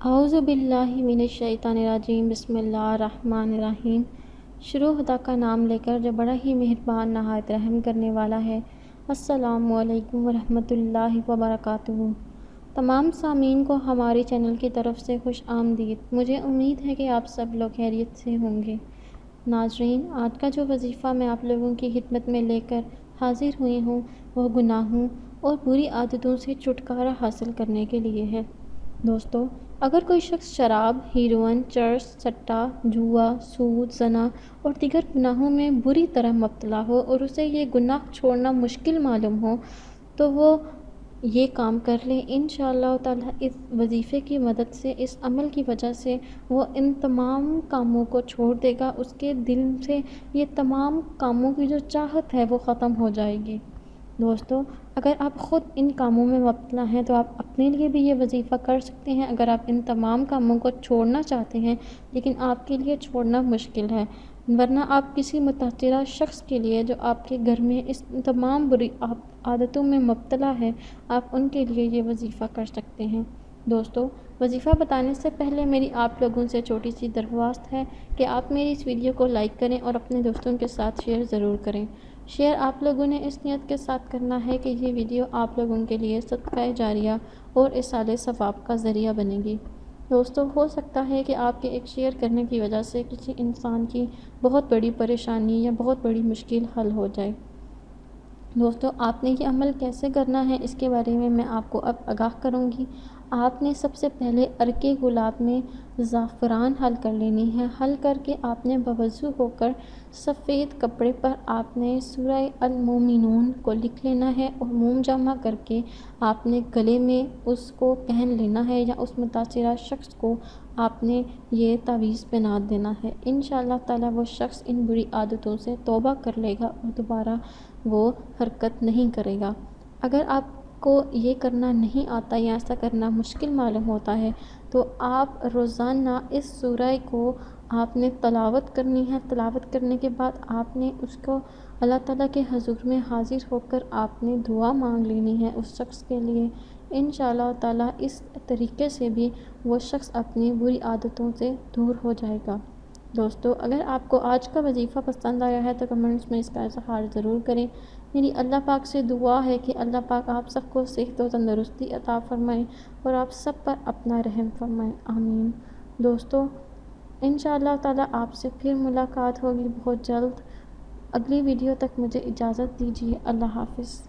اعوذ باللہ من الشیطان الرجیم بسم اللہ الرحمن الرحیم۔ شروع خدا کا نام لے کر جو بڑا ہی مہربان نہایت رحم کرنے والا ہے۔ السلام علیکم ورحمۃ اللہ وبرکاتہ۔ تمام سامعین کو ہمارے چینل کی طرف سے خوش آمدید۔ مجھے امید ہے کہ آپ سب لوگ خیریت سے ہوں گے۔ ناظرین، آج کا جو وظیفہ میں آپ لوگوں کی خدمت میں لے کر حاضر ہوئی ہوں وہ گناہوں اور بری عادتوں سے چھٹکارا حاصل کرنے کے لیے ہے۔ دوستو، اگر کوئی شخص شراب، ہیروئن، چرس، سٹا، جوا، سود، زنا اور دیگر گناہوں میں بری طرح مبتلا ہو اور اسے یہ گناہ چھوڑنا مشکل معلوم ہو تو وہ یہ کام کر لے۔ انشاءاللہ تعالیٰ اس وظیفے کی مدد سے، اس عمل کی وجہ سے وہ ان تمام کاموں کو چھوڑ دے گا۔ اس کے دل سے یہ تمام کاموں کی جو چاہت ہے وہ ختم ہو جائے گی۔ دوستو، اگر آپ خود ان کاموں میں مبتلا ہیں تو آپ اپنے لیے بھی یہ وظیفہ کر سکتے ہیں۔ اگر آپ ان تمام کاموں کو چھوڑنا چاہتے ہیں لیکن آپ کے لیے چھوڑنا مشکل ہے، ورنہ آپ کسی متاثرہ شخص کے لیے جو آپ کے گھر میں اس تمام بری عادتوں میں مبتلا ہے، آپ ان کے لیے یہ وظیفہ کر سکتے ہیں۔ دوستو، وظیفہ بتانے سے پہلے میری آپ لوگوں سے چھوٹی سی درخواست ہے کہ آپ میری اس ویڈیو کو لائک کریں اور اپنے دوستوں کے ساتھ شیئر ضرور کریں۔ شیئر آپ لوگوں نے اس نیت کے ساتھ کرنا ہے کہ یہ ویڈیو آپ لوگوں کے لیے صدقہ جاریہ اور ایصال ثواب کا ذریعہ بنے گی۔ دوستو، ہو سکتا ہے کہ آپ کے ایک شیئر کرنے کی وجہ سے کسی انسان کی بہت بڑی پریشانی یا بہت بڑی مشکل حل ہو جائے۔ دوستو، آپ نے یہ عمل کیسے کرنا ہے اس کے بارے میں آپ کو اب آگاہ کروں گی۔ آپ نے سب سے پہلے عرق گلاب میں زعفران حل کر لینی ہے۔ حل کر کے آپ نے باوضو ہو کر سفید کپڑے پر آپ نے سورہ المومنون کو لکھ لینا ہے اور موم جمع کر کے آپ نے گلے میں اس کو پہن لینا ہے، یا اس متاثرہ شخص کو آپ نے یہ تعویذ پہنا دینا ہے۔ انشاءاللہ تعالیٰ وہ شخص ان بری عادتوں سے توبہ کر لے گا اور دوبارہ وہ حرکت نہیں کرے گا۔ اگر آپ کو یہ کرنا نہیں آتا یا ایسا کرنا مشکل معلوم ہوتا ہے تو آپ روزانہ اس سورہ کو آپ نے تلاوت کرنی ہے۔ تلاوت کرنے کے بعد آپ نے اس کو اللہ تعالیٰ کے حضور میں حاضر ہو کر آپ نے دعا مانگ لینی ہے اس شخص کے لیے۔ انشاءاللہ تعالیٰ اس طریقے سے بھی وہ شخص اپنی بری عادتوں سے دور ہو جائے گا۔ دوستو، اگر آپ کو آج کا وظیفہ پسند آیا ہے تو کمنٹس میں اس کا اظہار ضرور کریں۔ میری اللہ پاک سے دعا ہے کہ اللہ پاک آپ سب کو صحت و تندرستی عطا فرمائیں اور آپ سب پر اپنا رحم فرمائیں، آمین۔ دوستو، انشاءاللہ تعالیٰ آپ سے پھر ملاقات ہوگی بہت جلد۔ اگلی ویڈیو تک مجھے اجازت دیجیے۔ اللہ حافظ۔